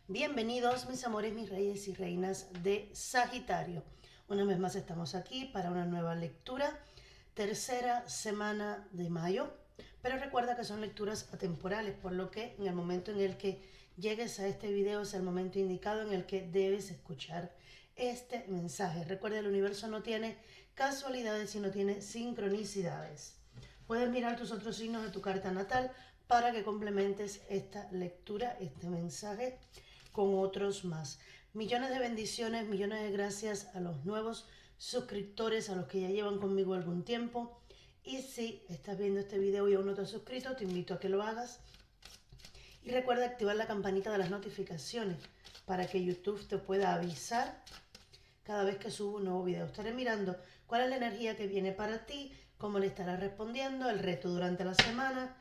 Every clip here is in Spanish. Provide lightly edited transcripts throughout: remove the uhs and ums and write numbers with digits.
Bienvenidos mis amores, mis reyes y reinas de Sagitario. Una vez más estamos aquí para una nueva lectura, tercera semana de mayo, pero recuerda que son lecturas atemporales, por lo que en el momento en el que llegues a este video es el momento indicado en el que debes escuchar este mensaje. Recuerda, el universo no tiene casualidades, sino tiene sincronicidades. Puedes mirar tus otros signos de tu carta natal para que complementes esta lectura, este mensaje, con otros más. Millones de bendiciones, millones de gracias a los nuevos suscriptores, a los que ya llevan conmigo algún tiempo. Y si estás viendo este video y aún no te has suscrito, te invito a que lo hagas. Y recuerda activar la campanita de las notificaciones para que YouTube te pueda avisar cada vez que subo un nuevo video. Estaré mirando cuál es la energía que viene para ti, cómo le estarás respondiendo, el reto durante la semana,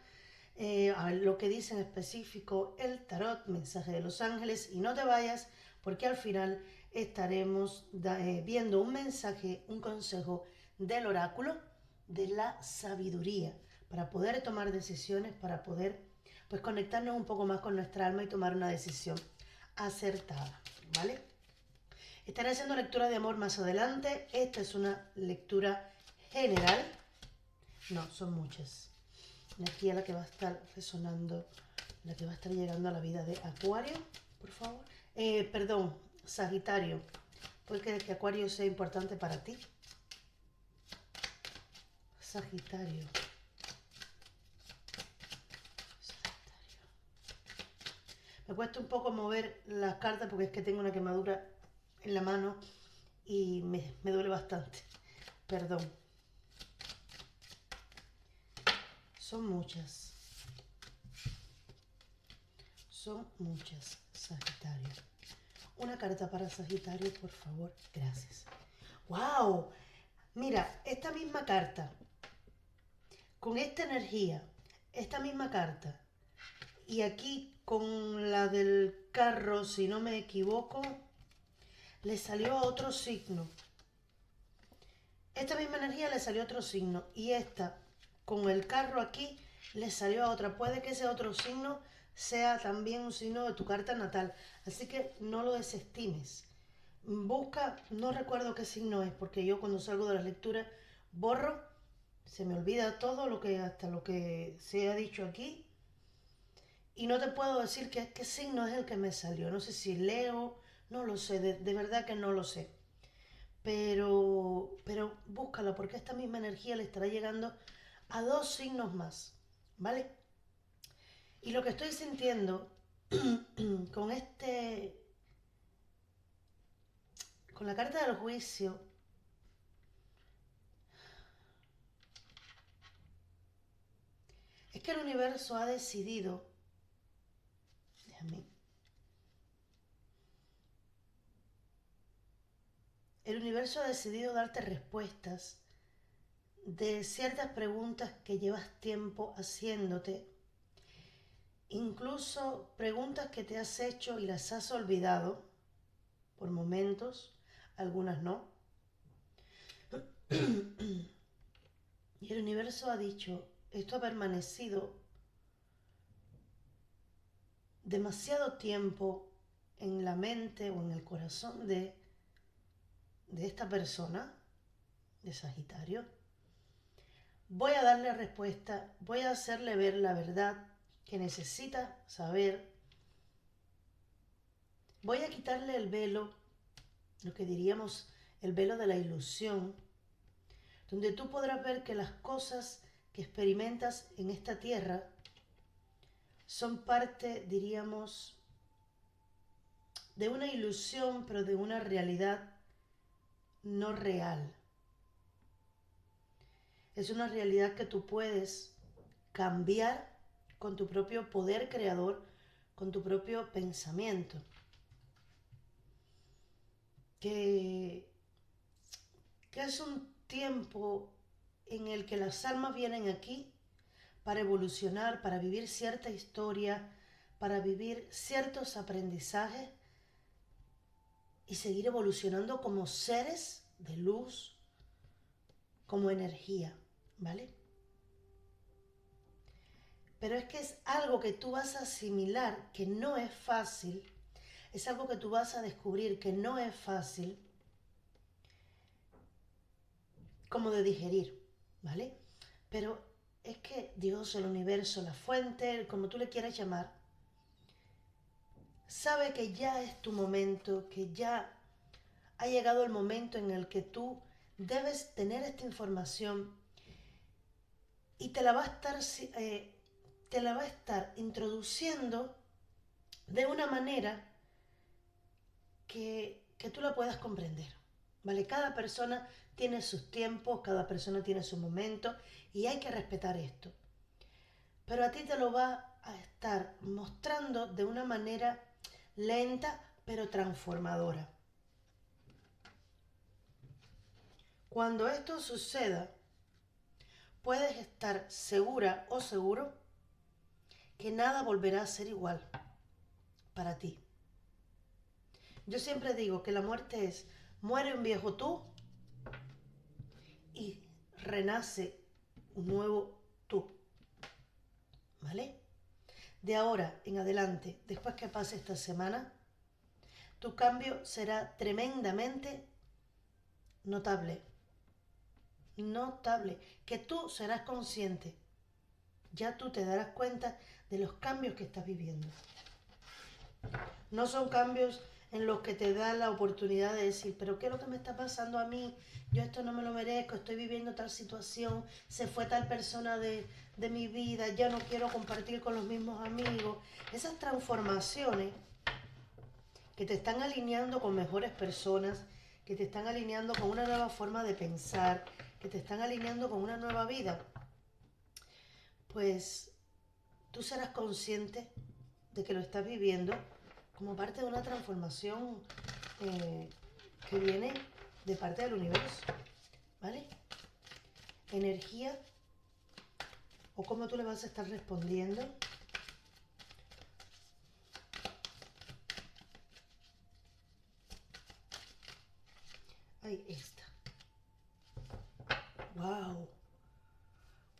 a ver lo que dice en específico el tarot, mensaje de los ángeles. Y no te vayas, porque al final estaremos viendo un mensaje, un consejo del oráculo de la sabiduría, para poder tomar decisiones, para poder pues conectarnos un poco más con nuestra alma y tomar una decisión acertada, ¿vale? Estaré haciendo lectura de amor más adelante. Esta es una lectura general. No, son muchas. Energía la que va a estar resonando, la que va a estar llegando a la vida de Acuario, por favor. Perdón, Sagitario. Porque que Acuario sea importante para ti. Sagitario. Me cuesta un poco mover las cartas porque es que tengo una quemadura en la mano y me duele bastante. Perdón. Son muchas. Son muchas, Sagitario. Una carta para Sagitario, por favor. Gracias. ¡Wow! Mira, esta misma carta, con esta energía, esta misma carta, y aquí con la del carro, si no me equivoco, le salió a otro signo. Esta misma energía le salió a otro signo, y esta, con el carro aquí, le salió a otra. Puede que ese otro signo sea también un signo de tu carta natal, así que no lo desestimes. Busca, no recuerdo qué signo es, porque yo cuando salgo de la lectura borro, se me olvida todo lo que, hasta lo que se ha dicho aquí, y no te puedo decir qué signo es el que me salió. No sé si Leo, no lo sé, de verdad que no lo sé. Pero búscala, porque esta misma energía le estará llegando a dos signos más, ¿vale? Y lo que estoy sintiendo con con la carta del juicio, es que el universo ha decidido, déjame, el universo ha decidido darte respuestas de ciertas preguntas que llevas tiempo haciéndote, incluso preguntas que te has hecho y las has olvidado por momentos, algunas no. Y el universo ha dicho, esto ha permanecido demasiado tiempo en la mente o en el corazón de esta persona, de Sagitario. Voy a darle respuesta, voy a hacerle ver la verdad que necesita saber. Voy a quitarle el velo, lo que diríamos el velo de la ilusión, donde tú podrás ver que las cosas que experimentas en esta tierra son parte, diríamos, de una ilusión, pero de una realidad no real. Es una realidad que tú puedes cambiar con tu propio poder creador, con tu propio pensamiento. Que es un tiempo en el que las almas vienen aquí para evolucionar, para vivir cierta historia, para vivir ciertos aprendizajes y seguir evolucionando como seres de luz, como energía, ¿vale? Pero es que es algo que tú vas a asimilar, que no es fácil, Es algo que tú vas a descubrir que no es fácil como de digerir, ¿vale? Pero es que Dios, el universo, la fuente, como tú le quieras llamar, sabe que ya es tu momento, que ya ha llegado el momento en el que tú debes tener esta información y te la va a estar introduciendo de una manera que tú la puedas comprender, ¿vale? Cada persona tiene sus tiempos, cada persona tiene su momento y hay que respetar esto. Pero a ti te lo va a estar mostrando de una manera lenta pero transformadora. Cuando esto suceda, puedes estar segura o seguro que nada volverá a ser igual para ti. Yo siempre digo que la muerte es, muere un viejo tú y renace un nuevo tú, ¿vale? De ahora en adelante, después que pase esta semana, tu cambio será tremendamente notable, que tú serás consciente, ya tú te darás cuenta de los cambios que estás viviendo. No son cambios en los que te da la oportunidad de decir, pero ¿qué es lo que me está pasando a mí? Yo esto no me lo merezco, estoy viviendo tal situación, se fue tal persona de mi vida, ya no quiero compartir con los mismos amigos. Esas transformaciones que te están alineando con mejores personas, que te están alineando con una nueva forma de pensar, que te están alineando con una nueva vida, pues tú serás consciente de que lo estás viviendo como parte de una transformación que viene de parte del universo, ¿vale? Energía, o cómo tú le vas a estar respondiendo. Ahí está. ¡Wow!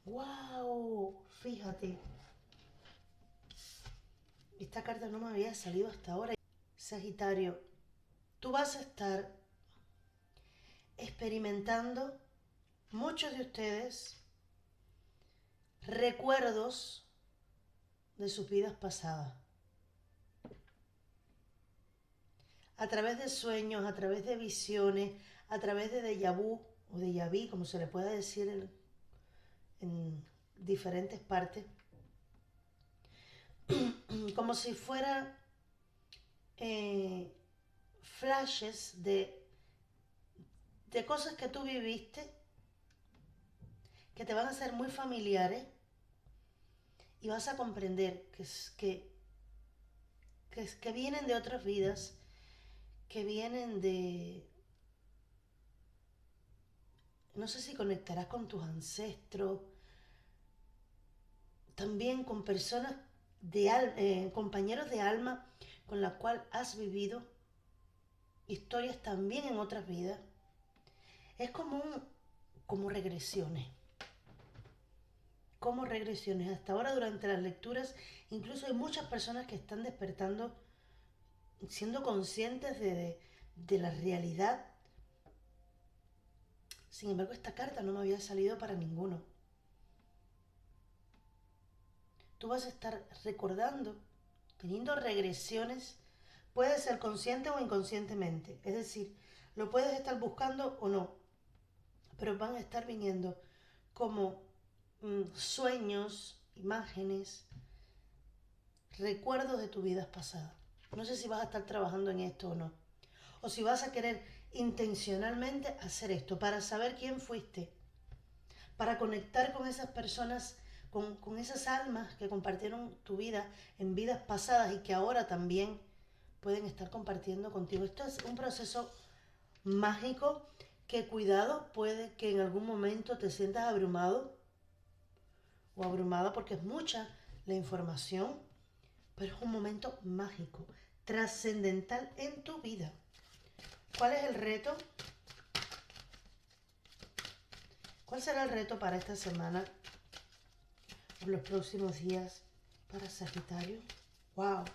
¡Wow! Fíjate. Esta carta no me había salido hasta ahora. Sagitario, tú vas a estar experimentando, muchos de ustedes, recuerdos de sus vidas pasadas. A través de sueños, a través de visiones, a través de déjà vu o déjà vu, como se le pueda decir en diferentes partes, como si fuera flashes de cosas que tú viviste, que te van a ser muy familiares y vas a comprender que vienen de otras vidas, que vienen de... No sé si conectarás con tus ancestros, también con personas compañeros de alma con la cual has vivido historias también en otras vidas. Es como regresiones. Como regresiones. Hasta ahora durante las lecturas, incluso hay muchas personas que están despertando, siendo conscientes de la realidad. Sin embargo, esta carta no me había salido para ninguno. Tú vas a estar recordando, teniendo regresiones, puede ser consciente o inconscientemente. Es decir, lo puedes estar buscando o no, pero van a estar viniendo como sueños, imágenes, recuerdos de tu vida pasada. No sé si vas a estar trabajando en esto o no. O si vas a querer intencionalmente hacer esto para saber quién fuiste, para conectar con esas personas, con esas almas que compartieron tu vida en vidas pasadas y que ahora también pueden estar compartiendo contigo. Esto es un proceso mágico que, cuidado, puede que en algún momento te sientas abrumado o abrumada porque es mucha la información, pero es un momento mágico, trascendental en tu vida. ¿Cuál es el reto? ¿Cuál será el reto para esta semana o los próximos días para Sagitario? ¡Wow!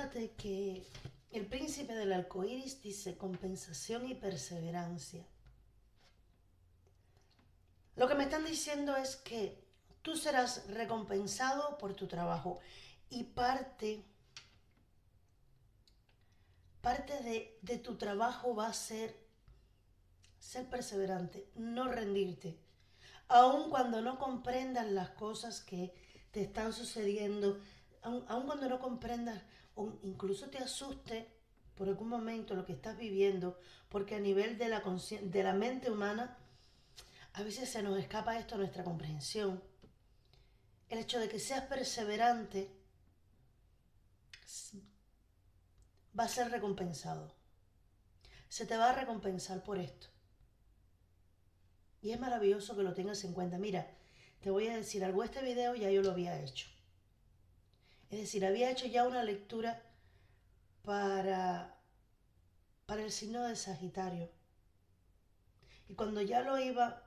fíjate que el príncipe del arco iris dice compensación y perseverancia. Lo que me están diciendo es que tú serás recompensado por tu trabajo y parte de tu trabajo va a ser perseverante, no rendirte. Aun cuando no comprendas las cosas que te están sucediendo, aun cuando no comprendas o incluso te asuste por algún momento lo que estás viviendo, porque a nivel de la mente humana a veces se nos escapa esto a nuestra comprensión. El hecho de que seas perseverante va a ser recompensado. Se te va a recompensar por esto. Y es maravilloso que lo tengas en cuenta. Mira, te voy a decir algo. Este video ya yo lo había hecho. Es decir, había hecho ya una lectura para el signo de Sagitario. Y cuando ya lo iba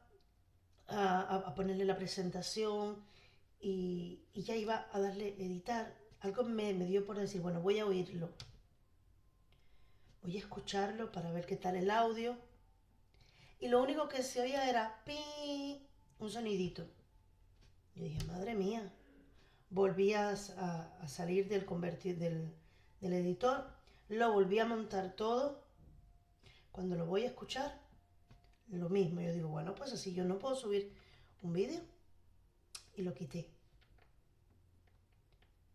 a ponerle la presentación y ya iba a darle editar, algo me dio por decir, bueno, voy a oírlo. Voy a escucharlo para ver qué tal el audio. Y lo único que se oía era pi, un sonidito. Yo dije, madre mía. Volví a salir del editor, lo volví a montar todo. Cuando lo voy a escuchar, lo mismo. Yo digo, bueno, pues así yo no puedo subir un vídeo. Y lo quité.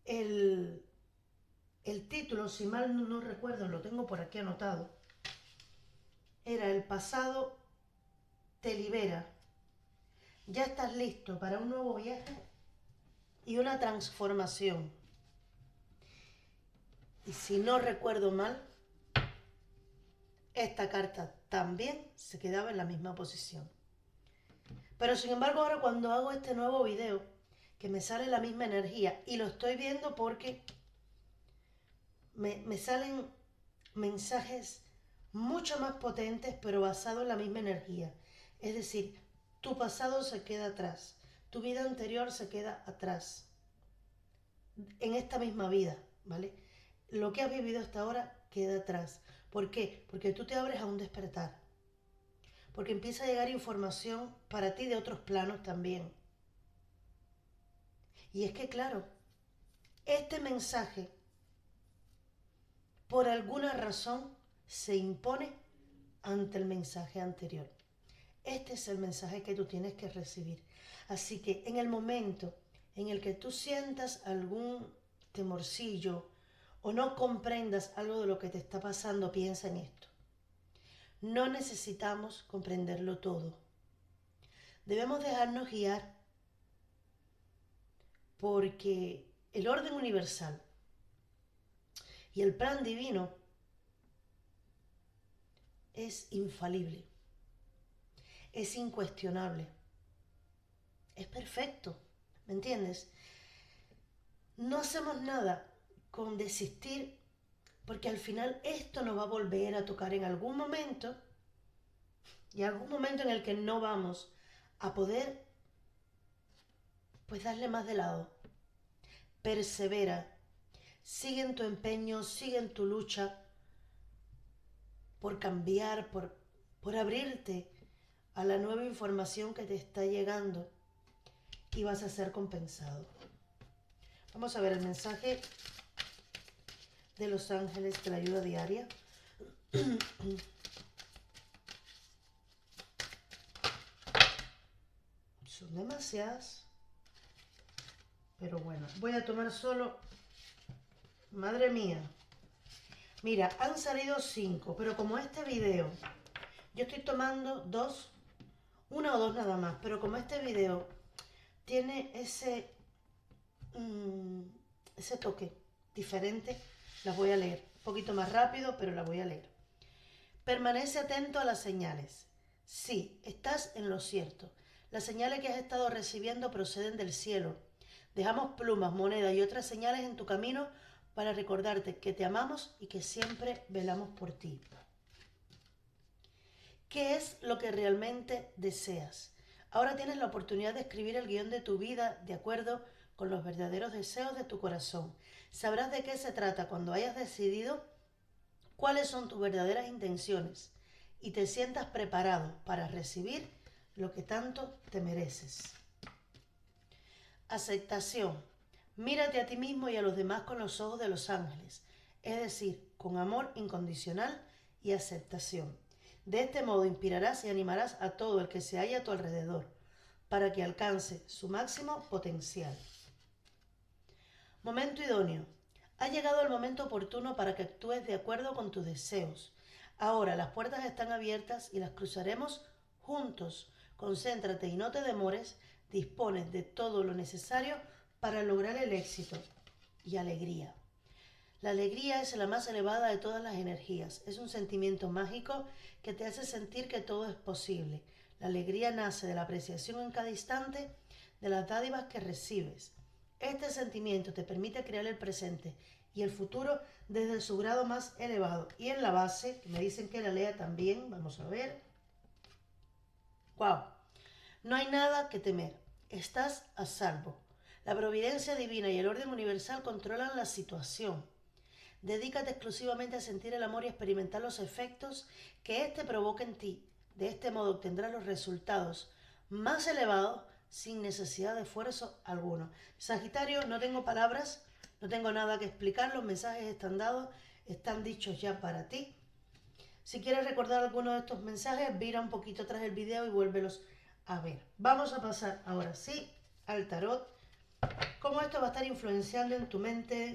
El título, si mal no recuerdo, lo tengo por aquí anotado, era El pasado te libera. Ya estás listo para un nuevo viaje y una transformación. Y si no recuerdo mal, esta carta también se quedaba en la misma posición. Pero sin embargo ahora cuando hago este nuevo video, que me sale la misma energía, y lo estoy viendo porque me salen mensajes mucho más potentes, pero basados en la misma energía. Es decir, tu pasado se queda atrás, tu vida anterior se queda atrás, en esta misma vida, ¿vale? Lo que has vivido hasta ahora queda atrás. ¿Por qué? Porque tú te abres a un despertar. Porque empieza a llegar información para ti de otros planos también. Y es que, claro, este mensaje, por alguna razón, se impone ante el mensaje anterior. Este es el mensaje que tú tienes que recibir. Así que en el momento en el que tú sientas algún temorcillo o no comprendas algo de lo que te está pasando, piensa en esto. No necesitamos comprenderlo todo. Debemos dejarnos guiar porque el orden universal y el plan divino es infalible, es incuestionable, es perfecto, ¿me entiendes? No hacemos nada con desistir porque al final esto nos va a volver a tocar en algún momento y algún momento en el que no vamos a poder pues darle más de lado. Persevera, sigue en tu empeño, sigue en tu lucha por cambiar, por abrirte a la nueva información que te está llegando y vas a ser compensado. Vamos a ver el mensaje de los ángeles de la ayuda diaria. Son demasiadas. Pero bueno, voy a tomar solo... Madre mía. Mira, han salido 5, pero como este video, yo estoy tomando 2, 1 o 2 nada más, pero como este video tiene ese toque diferente, las voy a leer. Un poquito más rápido, pero las voy a leer. Permanece atento a las señales. Sí, estás en lo cierto. Las señales que has estado recibiendo proceden del cielo. Dejamos plumas, monedas y otras señales en tu camino para recordarte que te amamos y que siempre velamos por ti. ¿Qué es lo que realmente deseas? Ahora tienes la oportunidad de escribir el guión de tu vida de acuerdo con los verdaderos deseos de tu corazón. Sabrás de qué se trata cuando hayas decidido cuáles son tus verdaderas intenciones y te sientas preparado para recibir lo que tanto te mereces. Aceptación. Mírate a ti mismo y a los demás con los ojos de los ángeles, es decir, con amor incondicional y aceptación. De este modo inspirarás y animarás a todo el que se halla a tu alrededor para que alcance su máximo potencial. Momento idóneo. Ha llegado el momento oportuno para que actúes de acuerdo con tus deseos. Ahora las puertas están abiertas y las cruzaremos juntos. Concéntrate y no te demores. Dispones de todo lo necesario para lograr el éxito y alegría. La alegría es la más elevada de todas las energías. Es un sentimiento mágico que te hace sentir que todo es posible. La alegría nace de la apreciación en cada instante de las dádivas que recibes. Este sentimiento te permite crear el presente y el futuro desde su grado más elevado. Y en la base, que me dicen que la lea también, vamos a ver. ¡Wow! No hay nada que temer. Estás a salvo. La providencia divina y el orden universal controlan la situación. Dedícate exclusivamente a sentir el amor y a experimentar los efectos que éste provoca en ti. De este modo obtendrás los resultados más elevados sin necesidad de esfuerzo alguno. Sagitario, no tengo palabras, no tengo nada que explicar, los mensajes están dados, están dichos ya para ti. Si quieres recordar alguno de estos mensajes, vira un poquito atrás del video y vuélvelos a ver. Vamos a pasar ahora sí al tarot. Cómo esto va a estar influenciando en tu mente,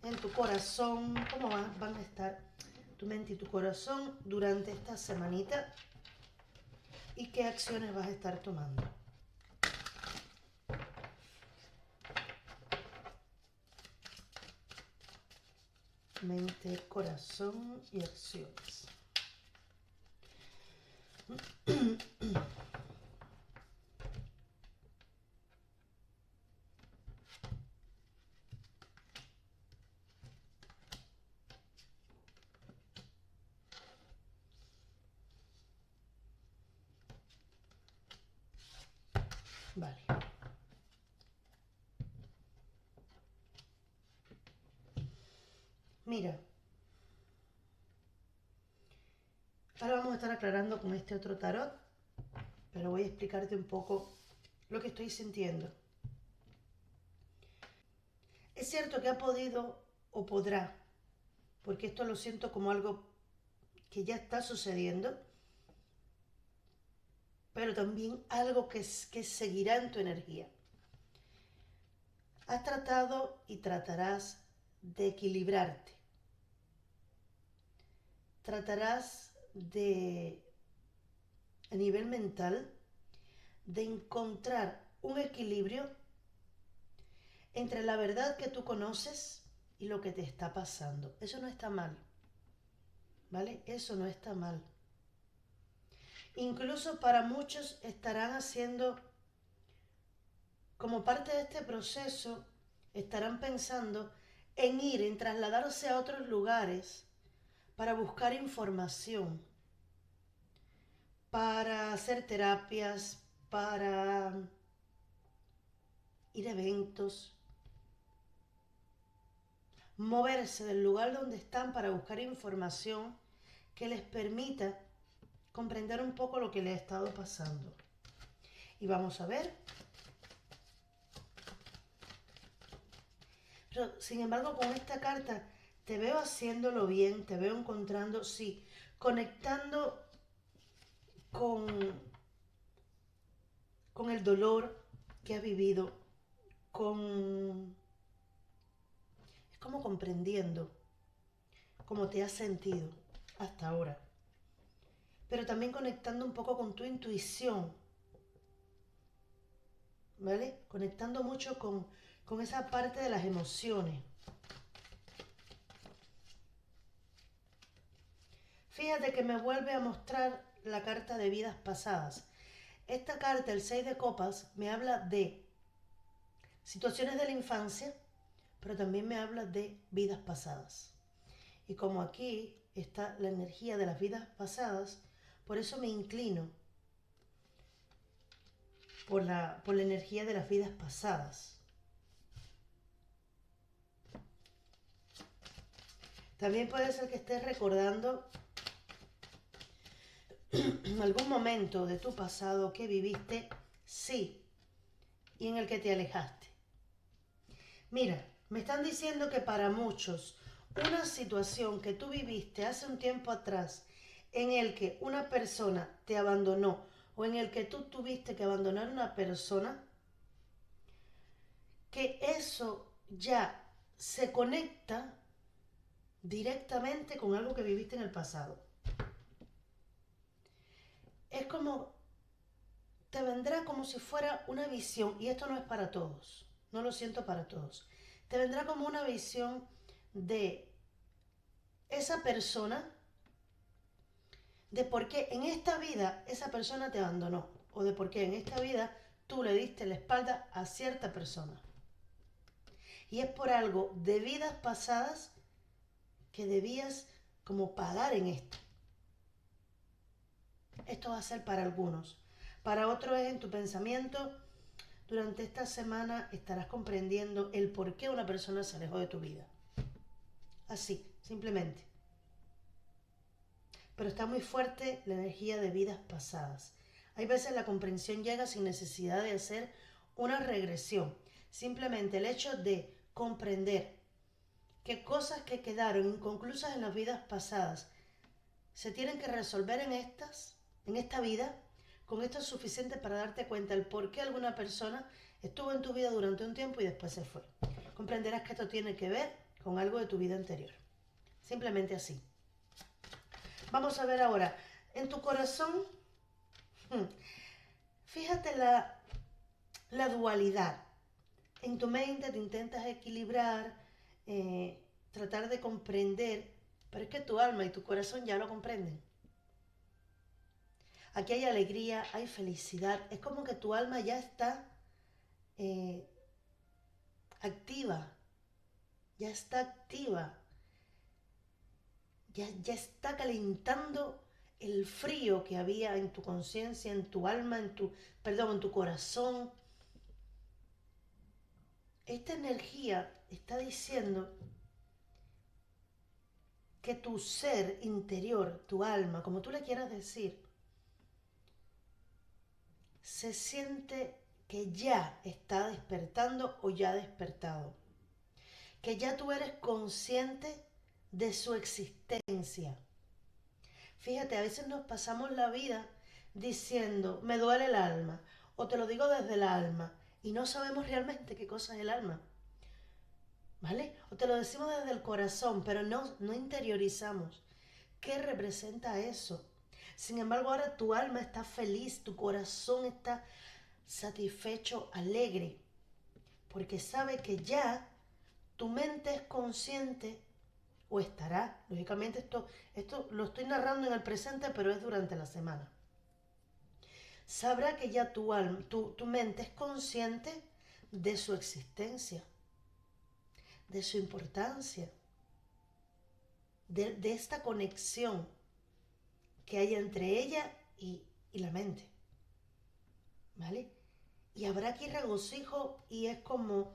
en tu corazón, cómo van a estar tu mente y tu corazón durante esta semanita y qué acciones vas a estar tomando. Mente, corazón y acciones. Vale. Mira. Ahora vamos a estar aclarando con este otro tarot, pero voy a explicarte un poco lo que estoy sintiendo. Es cierto que ha podido o podrá, porque esto lo siento como algo que ya está sucediendo, pero también algo que seguirá en tu energía. Has tratado y tratarás de equilibrarte. Tratarás de, a nivel mental, de encontrar un equilibrio entre la verdad que tú conoces y lo que te está pasando. Eso no está mal, ¿vale? Eso no está mal. Incluso para muchos estarán haciendo, como parte de este proceso, estarán pensando en trasladarse a otros lugares para buscar información, para hacer terapias, para ir a eventos, moverse del lugar donde están para buscar información que les permita comprender un poco lo que les ha estado pasando. Y vamos a ver. Pero, sin embargo, con esta carta te veo haciéndolo bien, te veo encontrando, sí, conectando con el dolor que has vivido, es como comprendiendo cómo te has sentido hasta ahora, pero también conectando un poco con tu intuición, ¿vale? Conectando mucho con esa parte de las emociones. Fíjate que me vuelve a mostrar la carta de vidas pasadas. Esta carta, el 6 de copas, me habla de situaciones de la infancia, pero también me habla de vidas pasadas. Y como aquí está la energía de las vidas pasadas, por eso me inclino por la energía de las vidas pasadas. También puede ser que estés recordando algún momento de tu pasado que viviste, sí, y en el que te alejaste. Mira, me están diciendo que para muchos una situación que tú viviste hace un tiempo atrás en el que una persona te abandonó o en el que tú tuviste que abandonar a una persona, que eso ya se conecta directamente con algo que viviste en el pasado. Es como, te vendrá como si fuera una visión, y esto no es para todos, no lo siento para todos. Te vendrá como una visión de esa persona, de por qué en esta vida esa persona te abandonó, o de por qué en esta vida tú le diste la espalda a cierta persona. Y es por algo de vidas pasadas que debías como pagar en esto. Esto va a ser para algunos. Para otros es en tu pensamiento. Durante esta semana estarás comprendiendo el por qué una persona se alejó de tu vida. Así, simplemente. Pero está muy fuerte la energía de vidas pasadas. Hay veces la comprensión llega sin necesidad de hacer una regresión. Simplemente el hecho de comprender que cosas que quedaron inconclusas en las vidas pasadas se tienen que resolver en esta vida. Con esto es suficiente para darte cuenta el por qué alguna persona estuvo en tu vida durante un tiempo y después se fue. Comprenderás que esto tiene que ver con algo de tu vida anterior. Simplemente así. Vamos a ver ahora, en tu corazón, fíjate la dualidad. En tu mente te intentas equilibrar, tratar de comprender, pero es que tu alma y tu corazón ya lo comprenden. Aquí hay alegría, hay felicidad, es como que tu alma ya está eh, activa, ya está activa, ya está calentando el frío que había en tu conciencia, en tu alma, en tu corazón. Esta energía está diciendo que tu ser interior, tu alma, como tú le quieras decir, se siente que ya está despertando o ya ha despertado. Que ya tú eres consciente de su existencia. Fíjate, a veces nos pasamos la vida diciendo, me duele el alma, o te lo digo desde el alma, y no sabemos realmente qué cosa es el alma. ¿Vale? O te lo decimos desde el corazón, pero no interiorizamos. ¿Qué representa eso? Sin embargo, ahora tu alma está feliz, tu corazón está satisfecho, alegre, porque sabe que ya tu mente es consciente, o estará, lógicamente esto lo estoy narrando en el presente, pero es durante la semana. Sabrá que ya tu mente es consciente de su existencia, de su importancia, de esta conexión que hay entre ella y la mente. ¿Vale? Y habrá aquí regocijo y es como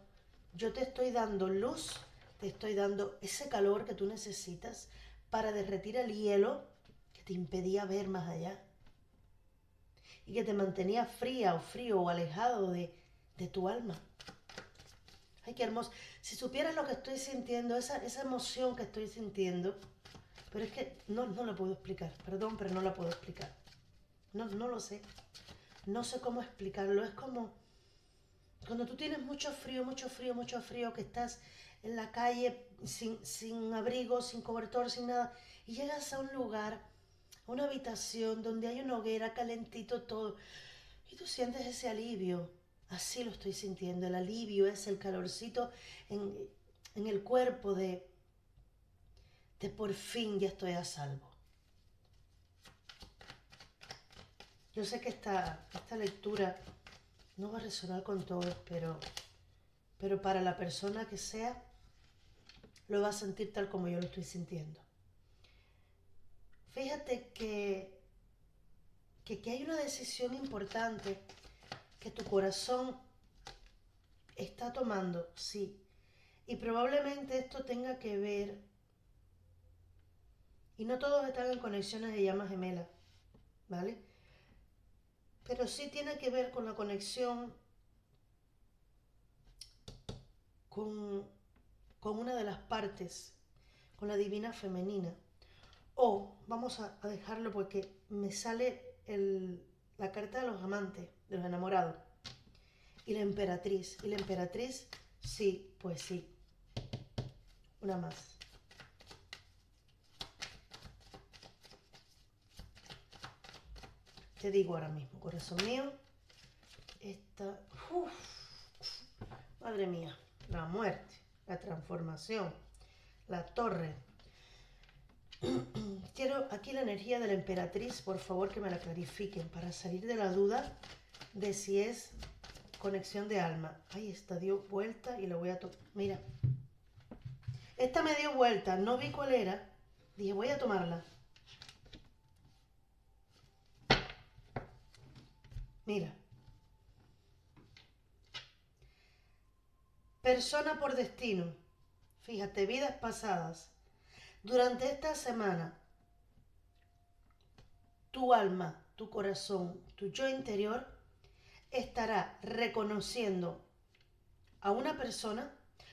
yo te estoy dando luz, te estoy dando ese calor que tú necesitas para derretir el hielo que te impedía ver más allá y que te mantenía fría o frío o alejado de tu alma. Ay, qué hermoso. Si supieras lo que estoy sintiendo, esa emoción que estoy sintiendo, pero es que no la puedo explicar, perdón, pero no la puedo explicar. No lo sé. No sé cómo explicarlo. Es como cuando tú tienes mucho frío, mucho frío, mucho frío, que estás en la calle sin abrigo, sin cobertor, sin nada, y llegas a un lugar, a una habitación donde hay una hoguera, calentito todo, y tú sientes ese alivio. Así lo estoy sintiendo. El alivio es el calorcito en el cuerpo de por fin ya estoy a salvo. Yo sé que esta lectura no va a resonar con todos, pero para la persona que sea, lo va a sentir tal como yo lo estoy sintiendo. Fíjate que hay una decisión importante que tu corazón está tomando, sí. Y probablemente esto tenga que ver Y no todos están en conexiones de llama gemela, ¿vale? Pero sí tiene que ver con la conexión con una de las partes, con la divina femenina. O vamos a dejarlo porque me sale la carta de los amantes, de los enamorados. Y la emperatriz. Y la emperatriz, sí, pues sí. Una más. Te digo ahora mismo, corazón mío. Esta... Uf, madre mía. La muerte, la transformación, la torre. Quiero aquí la energía de la emperatriz, por favor que me la clarifiquen para salir de la duda de si es conexión de alma. Ahí está, dio vuelta y la voy a tomar. Mira, esta me dio vuelta, no vi cuál era, dije voy a tomarla. Mira, persona por destino, fíjate, vidas pasadas. Durante esta semana, tu alma, tu corazón, tu yo interior estará reconociendo a una persona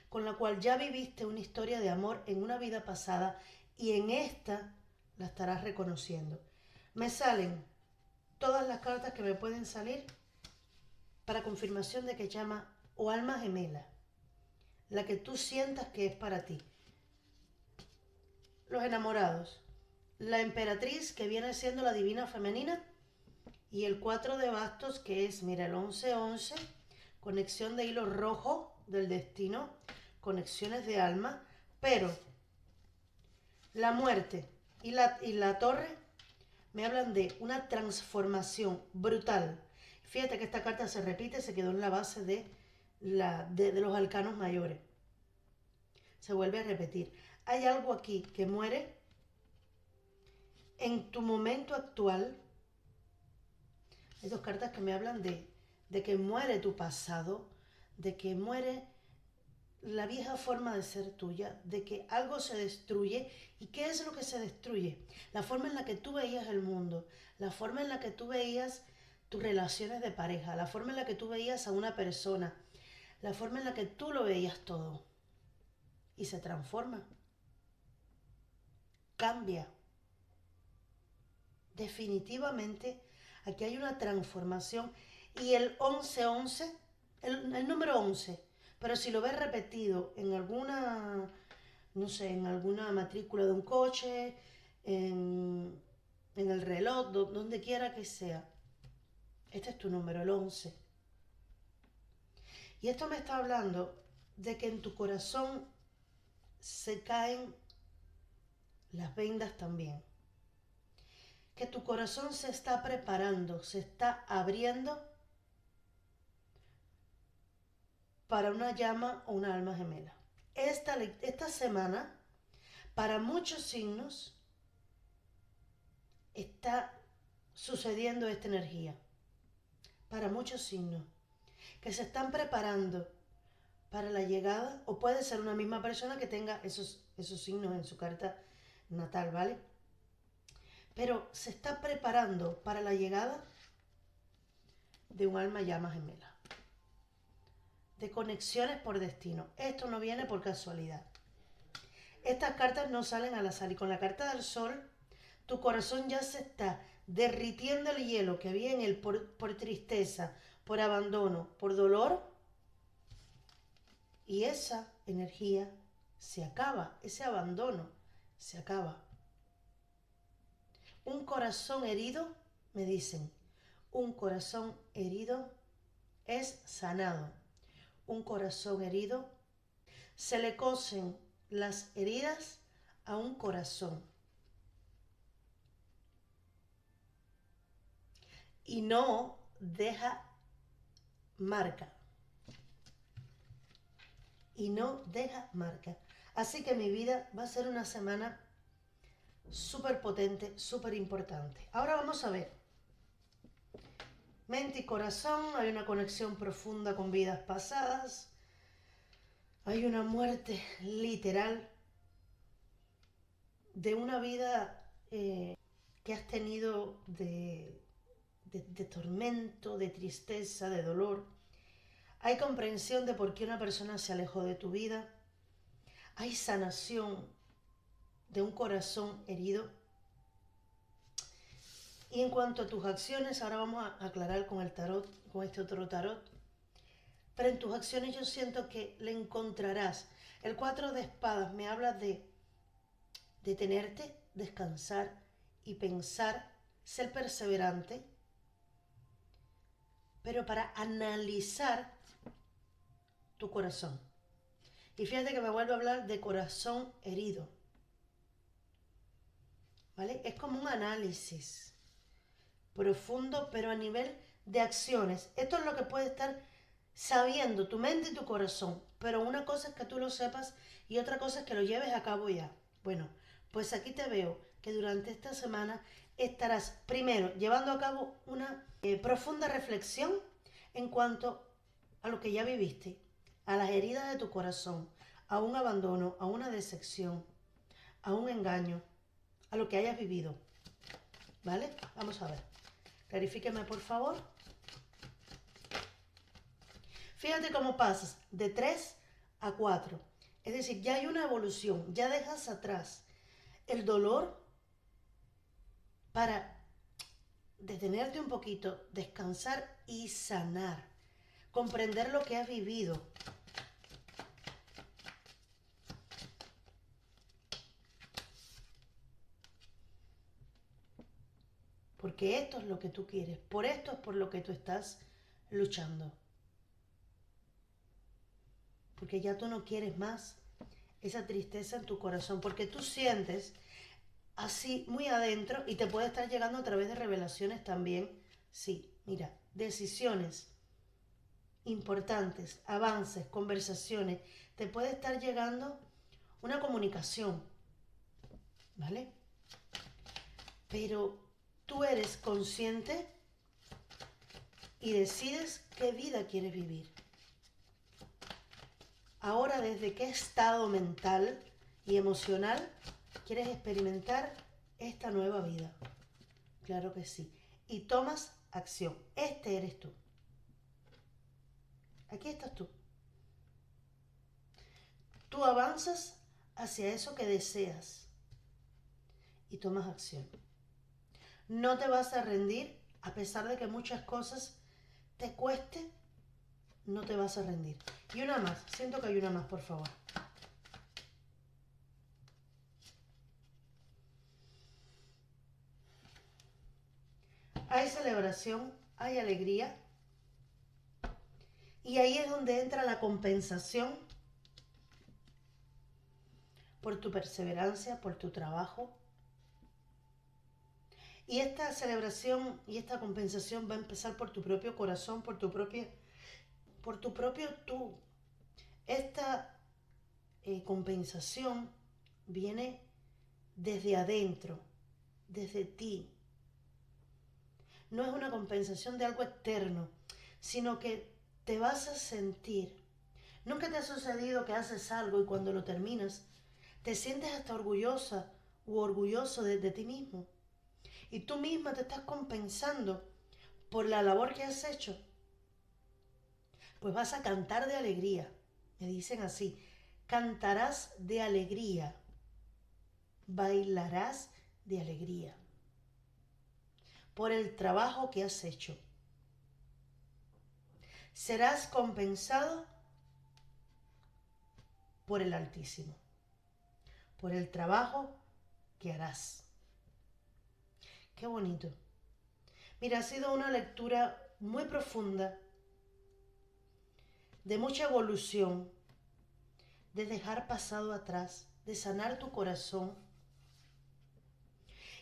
con la cual ya viviste una historia de amor en una vida pasada y en esta la estarás reconociendo. Me salen todas las cartas que me pueden salir para confirmación de que llama o alma gemela, la que tú sientas que es para ti. Los enamorados, la emperatriz que viene siendo la divina femenina y el 4 de bastos que es, mira, el 11-11, conexión de hilo rojo del destino, conexiones de alma, pero la muerte y la torre me hablan de una transformación brutal. Fíjate que esta carta se repite, se quedó en la base de los arcanos mayores. Se vuelve a repetir. Hay algo aquí que muere en tu momento actual. Hay dos cartas que me hablan de que muere tu pasado, de que muere la vieja forma de ser tuya, de que algo se destruye. ¿Y qué es lo que se destruye? La forma en la que tú veías el mundo, la forma en la que tú veías tus relaciones de pareja, la forma en la que tú veías a una persona, la forma en la que tú lo veías todo. Y se transforma. Cambia. Definitivamente aquí hay una transformación. Y el 11-11, el número 11, pero si lo ves repetido en alguna, no sé, en alguna matrícula de un coche, en el reloj, donde quiera que sea, este es tu número, el 11. Y esto me está hablando de que en tu corazón se caen las vendas también. Que tu corazón se está preparando, se está abriendo para una llama o una alma gemela. Esta semana, para muchos signos, está sucediendo esta energía. Para muchos signos que se están preparando para la llegada, o puede ser una misma persona que tenga esos signos en su carta natal, ¿vale? Pero se está preparando para la llegada de un alma llama gemela. De conexiones por destino. Esto no viene por casualidad. Estas cartas no salen al azar. Y con la carta del sol, tu corazón ya se está derritiendo el hielo que había en él por tristeza, por abandono, por dolor. Y esa energía se acaba. Ese abandono se acaba. Un corazón herido, me dicen, un corazón herido es sanado. Un corazón herido, se le cosen las heridas a un corazón y no deja marca. Y no deja marca. Así que mi vida va a ser una semana súper potente, súper importante. Ahora vamos a ver. Mente y corazón, hay una conexión profunda con vidas pasadas. Hay una muerte literal. de una vida que has tenido de tormento, de tristeza, de dolor. Hay comprensión de por qué una persona se alejó de tu vida. Hay sanación de un corazón herido. Y en cuanto a tus acciones, ahora vamos a aclarar con el tarot, con este otro tarot. Pero en tus acciones yo siento que le encontrarás. El 4 de espadas me habla de detenerte, descansar y pensar, ser perseverante, pero para analizar tu corazón. Y fíjate que me vuelve a hablar de corazón herido. ¿Vale? Es como un análisis profundo, pero a nivel de acciones. Esto es lo que puede estar sabiendo tu mente y tu corazón, pero una cosa es que tú lo sepas y otra cosa es que lo lleves a cabo ya. Bueno, pues aquí te veo que durante esta semana estarás primero llevando a cabo una profunda reflexión en cuanto a lo que ya viviste, a las heridas de tu corazón, a un abandono, a una decepción, a un engaño, a lo que hayas vivido. ¿Vale? Vamos a ver. Clarifíqueme, por favor. Fíjate cómo pasas de 3 a 4. Es decir, ya hay una evolución, ya dejas atrás el dolor para detenerte un poquito, descansar y sanar. Comprender lo que has vivido. Porque esto es lo que tú quieres. Por esto es por lo que tú estás luchando. Porque ya tú no quieres más esa tristeza en tu corazón. Porque tú sientes así muy adentro y te puede estar llegando a través de revelaciones también. Sí, mira, decisiones importantes, avances, conversaciones. Te puede estar llegando una comunicación. ¿Vale? Pero tú eres consciente y decides qué vida quieres vivir. Ahora, ¿desde qué estado mental y emocional quieres experimentar esta nueva vida? Claro que sí. Y tomas acción. Este eres tú. Aquí estás tú. Tú avanzas hacia eso que deseas y tomas acción. No te vas a rendir a pesar de que muchas cosas te cueste. No te vas a rendir. Y una más. Siento que hay una más, por favor. Hay celebración, hay alegría. Y ahí es donde entra la compensación por tu perseverancia, por tu trabajo. Y esta celebración y esta compensación va a empezar por tu propio corazón, por tu propio tú. Esta compensación viene desde adentro, desde ti. No es una compensación de algo externo, sino que te vas a sentir. ¿Nunca te ha sucedido que haces algo y cuando lo terminas te sientes hasta orgullosa u orgulloso de ti mismo? Y tú misma te estás compensando por la labor que has hecho. Pues vas a cantar de alegría. Me dicen así, cantarás de alegría, bailarás de alegría por el trabajo que has hecho. Serás compensado por el Altísimo, por el trabajo que harás. Qué bonito. Mira, ha sido una lectura muy profunda, de mucha evolución, de dejar pasado atrás, de sanar tu corazón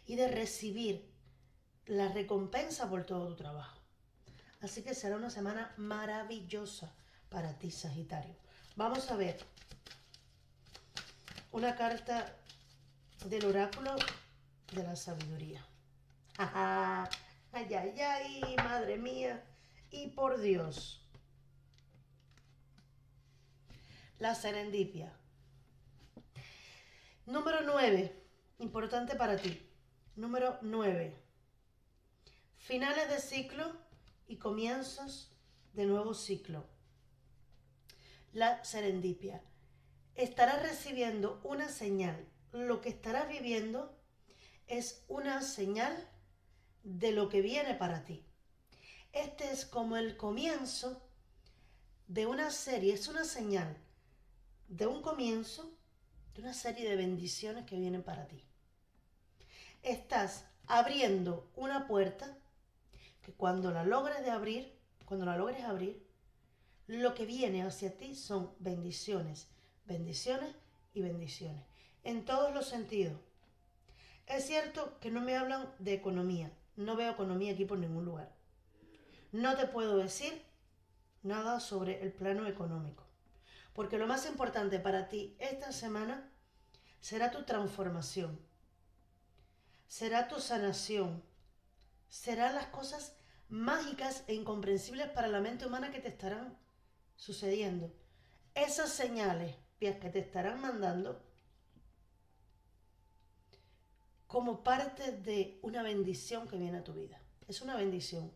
y de recibir la recompensa por todo tu trabajo. Así que será una semana maravillosa para ti, Sagitario. Vamos a ver una carta del oráculo de la sabiduría. ¡Ay, ay, ay! ¡Madre mía! Y por Dios. La serendipia. Número 9. importante para ti. Número 9. Finales de ciclo y comienzos de nuevo ciclo. La serendipia. Estarás recibiendo una señal. Lo que estarás viviendo es una señal de lo que viene para ti. Este es como el comienzo de una serie, es una señal de un comienzo de una serie de bendiciones que vienen para ti. Estás abriendo una puerta que cuando la logres abrir, lo que viene hacia ti son bendiciones, bendiciones y bendiciones, en todos los sentidos. Es cierto que no me hablan de economía, no veo economía aquí por ningún lugar. No te puedo decir nada sobre el plano económico, porque lo más importante para ti esta semana será tu transformación, será tu sanación, serán las cosas mágicas e incomprensibles para la mente humana que te estarán sucediendo. Esas señales que te estarán mandando como parte de una bendición que viene a tu vida. Es una bendición.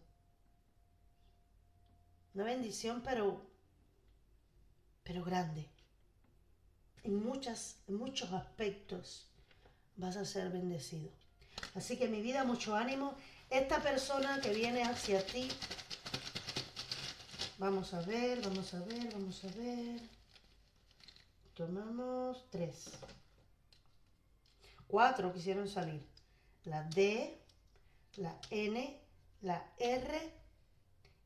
Una bendición pero grande. En muchos aspectos vas a ser bendecido. Así que mi vida, mucho ánimo. Esta persona que viene hacia ti, vamos a ver. Tomamos 3. 4 quisieron salir. La D, la N, la R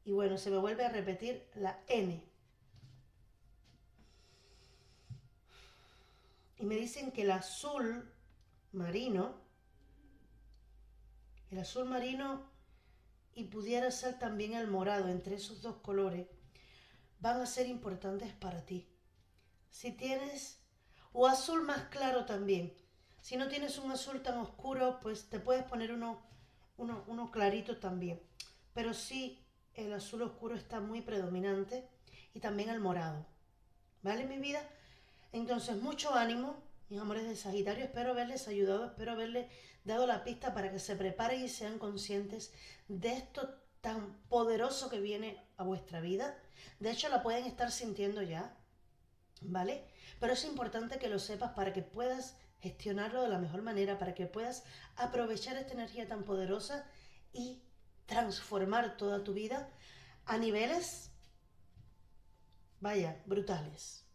y bueno, se me vuelve a repetir la N. Y me dicen que el azul marino y pudiera ser también el morado, entre esos dos colores, van a ser importantes para ti. Si tienes, o azul más claro también. Si no tienes un azul tan oscuro, pues te puedes poner uno clarito también. Pero sí, el azul oscuro está muy predominante y también el morado. ¿Vale, mi vida? Entonces, mucho ánimo, mis amores de Sagitario. Espero haberles ayudado, espero haberles dado la pista para que se preparen y sean conscientes de esto tan poderoso que viene a vuestra vida. De hecho, la pueden estar sintiendo ya, ¿vale? Pero es importante que lo sepas para que puedas gestionarlo de la mejor manera, para que puedas aprovechar esta energía tan poderosa y transformar toda tu vida a niveles, vaya, brutales,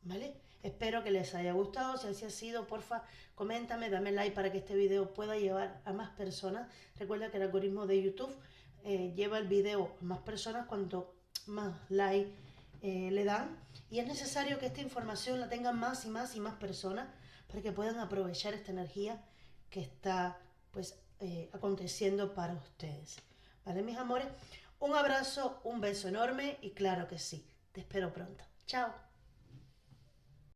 ¿vale? Espero que les haya gustado. Si así ha sido, porfa, coméntame, dame like para que este video pueda llevar a más personas. Recuerda que el algoritmo de YouTube lleva el video a más personas cuanto más like le dan. Y es necesario que esta información la tengan más y más y más personas para que puedan aprovechar esta energía que está pues aconteciendo para ustedes. ¿Vale, mis amores? Un abrazo, un beso enorme y claro que sí, te espero pronto. Chao.